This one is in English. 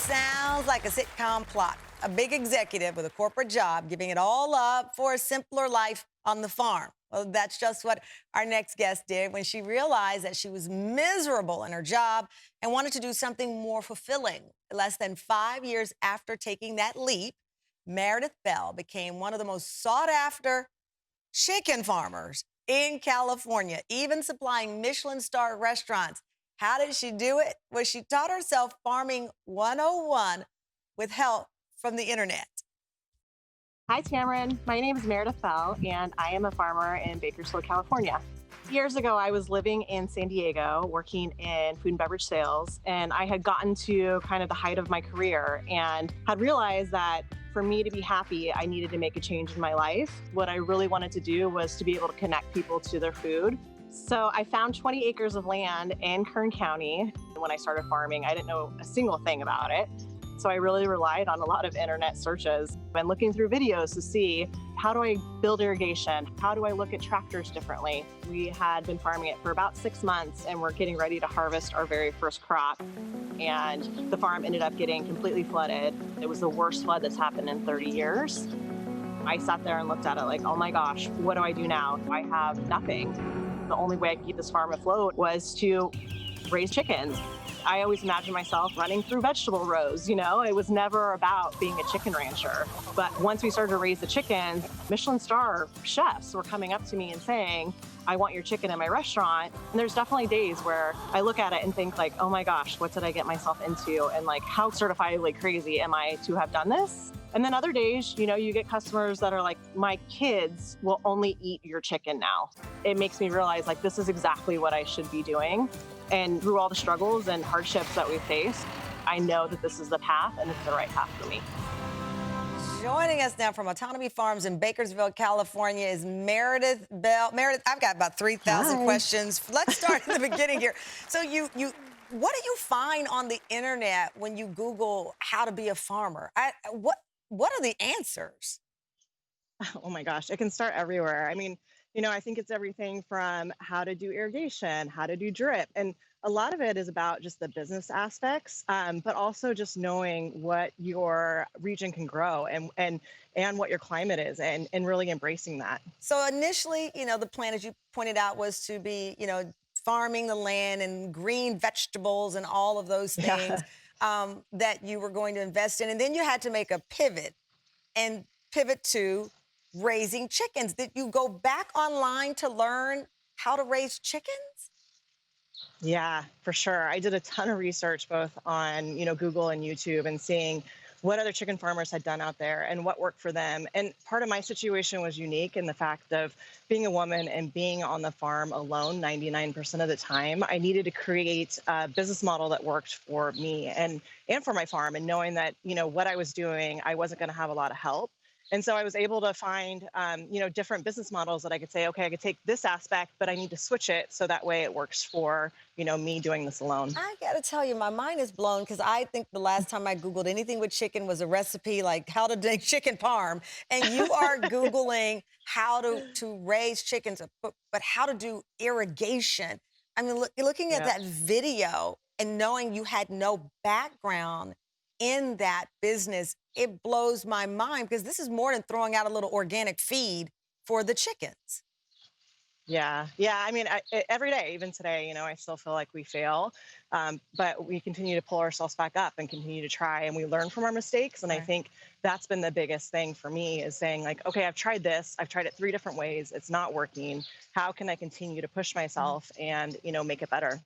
sounds like a sitcom plot. A big executive with a corporate job giving it all up for a simpler life on the farm. Well, that's just what our next guest did when she realized that she was miserable in her job and wanted to do something more fulfilling. Less than 5 years after taking that leap, Meredith Bell became one of the most sought after chicken farmers in California, even supplying Michelin star restaurants. How did she do it? Well, she taught herself farming 101 with help from the internet. Hi, Tamron. My name is Meredith Bell, and I am a farmer in Bakersfield, California. Years ago, I was living in San Diego, working in food and beverage sales, and I had gotten to kind of the height of my career and had realized that for me to be happy, I needed to make a change in my life. What I really wanted to do was to be able to connect people to their food. So I found 20 acres of land in Kern County. When I started farming, I didn't know a single thing about it. So I really relied on a lot of internet searches and looking through videos to see, how do I build irrigation? How do I look at tractors differently? We had been farming it for about 6 months and we're getting ready to harvest our very first crop. And the farm ended up getting completely flooded. It was the worst flood that's happened in 30 years. I sat there and looked at it like, oh my gosh, what do I do now? I have nothing. The only way I could keep this farm afloat was to raise chickens. I always imagined myself running through vegetable rows, it was never about being a chicken rancher. But once we started to raise the chickens, Michelin star chefs were coming up to me and saying, I want your chicken in my restaurant. And there's definitely days where I look at it and think like, oh my gosh, what did I get myself into? And like, how certifiably crazy am I to have done this? And then other days, you get customers that are like, my kids will only eat your chicken now. It makes me realize like, this is exactly what I should be doing. And through all the struggles and hardships that we faced, I know that this is the path and it's the right path for me. Joining us now from Autonomy Farms in Bakersfield, California is Meredith Bell. Meredith, I've got about 3,000 questions. Let's start at the beginning here. So what do you find on the internet when you Google how to be a farmer? What are the answers? Oh my gosh, it can start everywhere. I mean, I think it's everything from how to do irrigation, how to do drip. And a lot of it is about just the business aspects, but also just knowing what your region can grow and what your climate is and really embracing that. So initially, the plan, as you pointed out, was to be, farming the land and green vegetables and all of those things that you were going to invest in. And then you had to make a pivot to raising chickens. Did you go back online to learn how to raise chickens? Yeah, for sure. I did a ton of research both on, Google and YouTube and seeing what other chicken farmers had done out there and what worked for them. And part of my situation was unique in the fact of being a woman and being on the farm alone 99% of the time. I needed to create a business model that worked for me and for my farm, and knowing that, what I was doing, I wasn't going to have a lot of help. And so I was able to find, different business models that I could say, okay, I could take this aspect, but I need to switch it so that way it works for, me doing this alone. I got to tell you, my mind is blown because I think the last time I Googled anything with chicken was a recipe like how to make chicken parm. And you are Googling how to raise chickens, but how to do irrigation. I mean, looking at that video and knowing you had no background in that business, it blows my mind because this is more than throwing out a little organic feed for the chickens. Yeah. I mean, every day, even today, I still feel like we fail, but we continue to pull ourselves back up and continue to try, and we learn from our mistakes. And I think that's been the biggest thing for me, is saying like, okay, I've tried this. I've tried it 3 different ways. It's not working. How can I continue to push myself and, make it better?